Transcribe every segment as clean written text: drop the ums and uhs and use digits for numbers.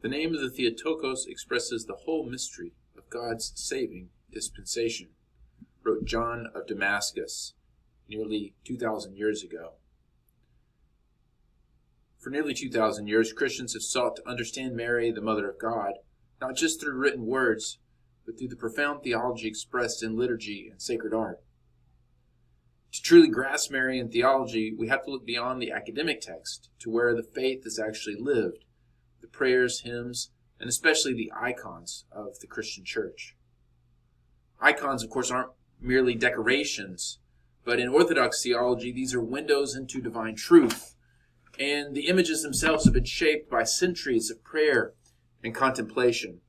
The name of the Theotokos expresses the whole mystery of God's saving dispensation, wrote John of Damascus nearly 2,000 years ago. For nearly 2,000 years, Christians have sought to understand Mary, the Mother of God, not just through written words, but through the profound theology expressed in liturgy and sacred art. To truly grasp Marian theology, we have to look beyond the academic text to where the faith is actually lived, the prayers, hymns, and especially the icons of the Christian church. Icons, of course, aren't merely decorations, but in Orthodox theology, these are windows into divine truth, and the images themselves have been shaped by centuries of prayer and contemplation.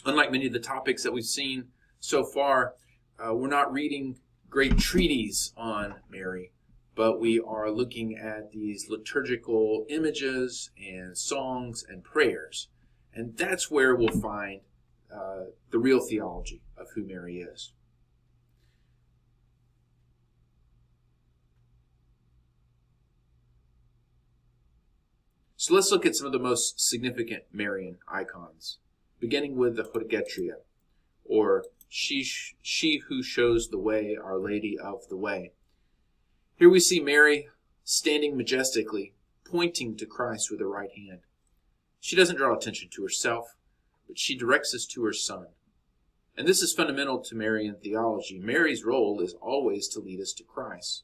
Unlike many of the topics that we've seen so far, we're not reading great treatises on Mary, but we are looking at these liturgical images and songs and prayers. And that's where we'll find the real theology of who Mary is. So let's look at some of the most significant Marian icons, beginning with the Purgatria, or she who shows the way, Our Lady of the Way. Here we see Mary standing majestically, pointing to Christ with her right hand. She doesn't draw attention to herself, but she directs us to her Son. And this is fundamental to Marian theology. Mary's role is always to lead us to Christ.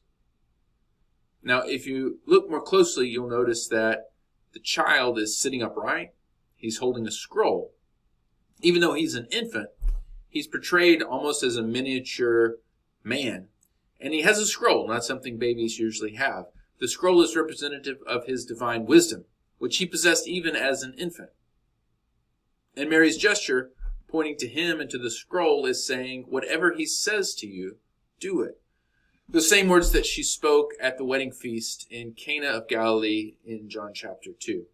Now, if you look more closely, you'll notice that the child is sitting upright. He's holding a scroll. Even though he's an infant, he's portrayed almost as a miniature man. And he has a scroll, not something babies usually have. The scroll is representative of his divine wisdom, which he possessed even as an infant. And Mary's gesture, pointing to him and to the scroll, is saying, whatever he says to you, do it. The same words that she spoke at the wedding feast in Cana of Galilee in John chapter 2.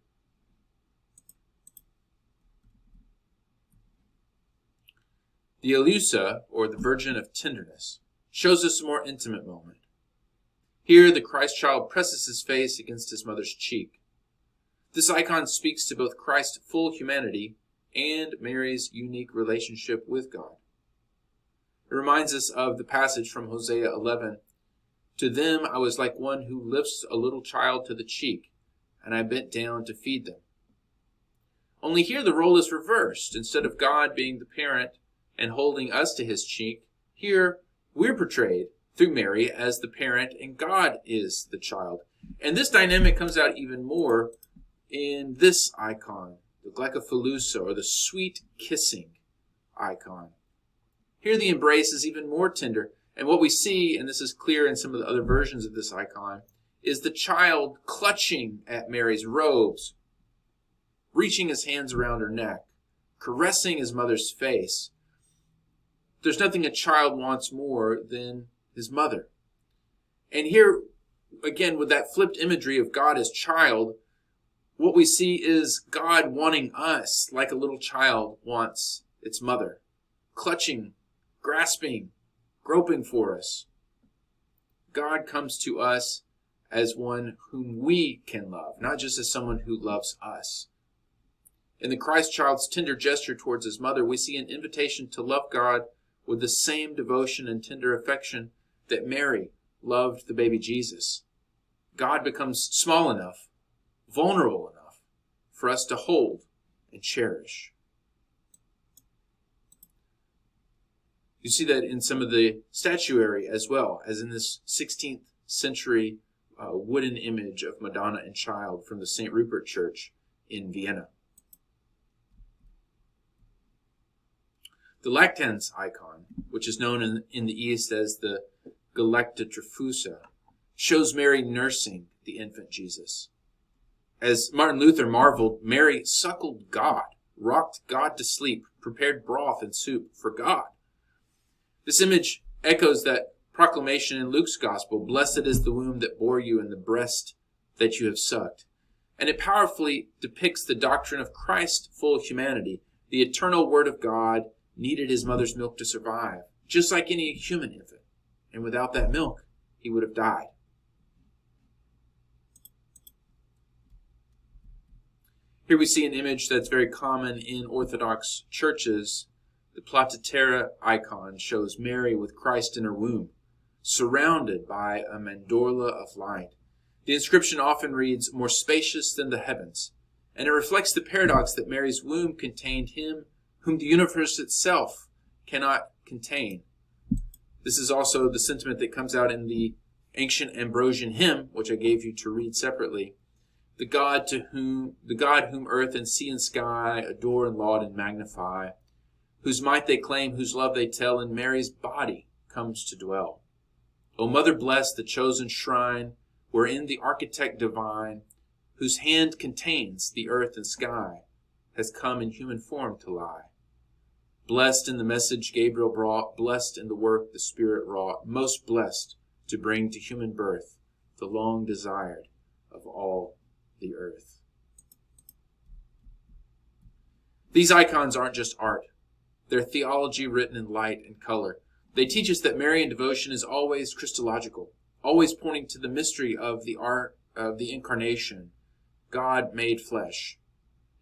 The Eleusa, or the Virgin of Tenderness, shows us a more intimate moment. Here, the Christ child presses his face against his mother's cheek. This icon speaks to both Christ's full humanity and Mary's unique relationship with God. It reminds us of the passage from Hosea 11. To them I was like one who lifts a little child to the cheek, and I bent down to feed them. Only here the role is reversed. Instead of God being the parent and holding us to his cheek, here we're portrayed through Mary as the parent and God is the child. And this dynamic comes out even more in this icon, the glycophilusa, or the sweet kissing icon. Here the embrace is even more tender. And what we see, and this is clear in some of the other versions of this icon, is the child clutching at Mary's robes, reaching his hands around her neck, caressing his mother's face. There's nothing a child wants more than his mother. And here, again, with that flipped imagery of God as child, what we see is God wanting us like a little child wants its mother, clutching, grasping, groping for us. God comes to us as one whom we can love, not just as someone who loves us. In the Christ child's tender gesture towards his mother, we see an invitation to love God with the same devotion and tender affection that Mary loved the baby Jesus. God becomes small enough, vulnerable enough for us to hold and cherish. You see that in some of the statuary as well, as in this 16th century wooden image of Madonna and Child from the St. Rupert Church in Vienna. The lactans icon, which is known in the East as the Galactotrophusa, shows Mary nursing the infant Jesus. As Martin Luther marveled, Mary suckled God, rocked God to sleep, prepared broth and soup for God. This image echoes that proclamation in Luke's gospel, blessed is the womb that bore you and the breast that you have sucked. And it powerfully depicts the doctrine of Christ's full humanity. The eternal Word of God needed his mother's milk to survive, just like any human infant. And without that milk, he would have died. Here we see an image that's very common in Orthodox churches. The Platitera icon shows Mary with Christ in her womb, surrounded by a mandorla of light. The inscription often reads, "More spacious than the heavens," and it reflects the paradox that Mary's womb contained him whom the universe itself cannot contain. This is also the sentiment that comes out in the ancient Ambrosian hymn, which I gave you to read separately. The God whom earth and sea and sky adore and laud and magnify, whose might they claim, whose love they tell, in Mary's body comes to dwell. O Mother blessed, the chosen shrine, wherein the architect divine, whose hand contains the earth and sky, has come in human form to lie. Blessed in the message Gabriel brought, blessed in the work the Spirit wrought, most blessed to bring to human birth the long desired of all the earth. These icons aren't just art. They're theology written in light and color. They teach us that Marian devotion is always Christological, always pointing to the mystery of the art of the incarnation, God made flesh.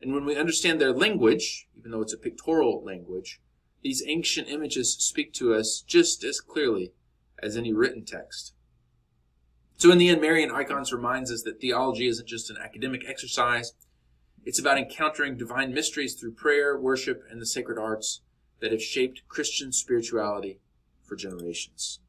And when we understand their language, even though it's a pictorial language, these ancient images speak to us just as clearly as any written text. So in the end, Marian Icons reminds us that theology isn't just an academic exercise. It's about encountering divine mysteries through prayer, worship, and the sacred arts that have shaped Christian spirituality for generations.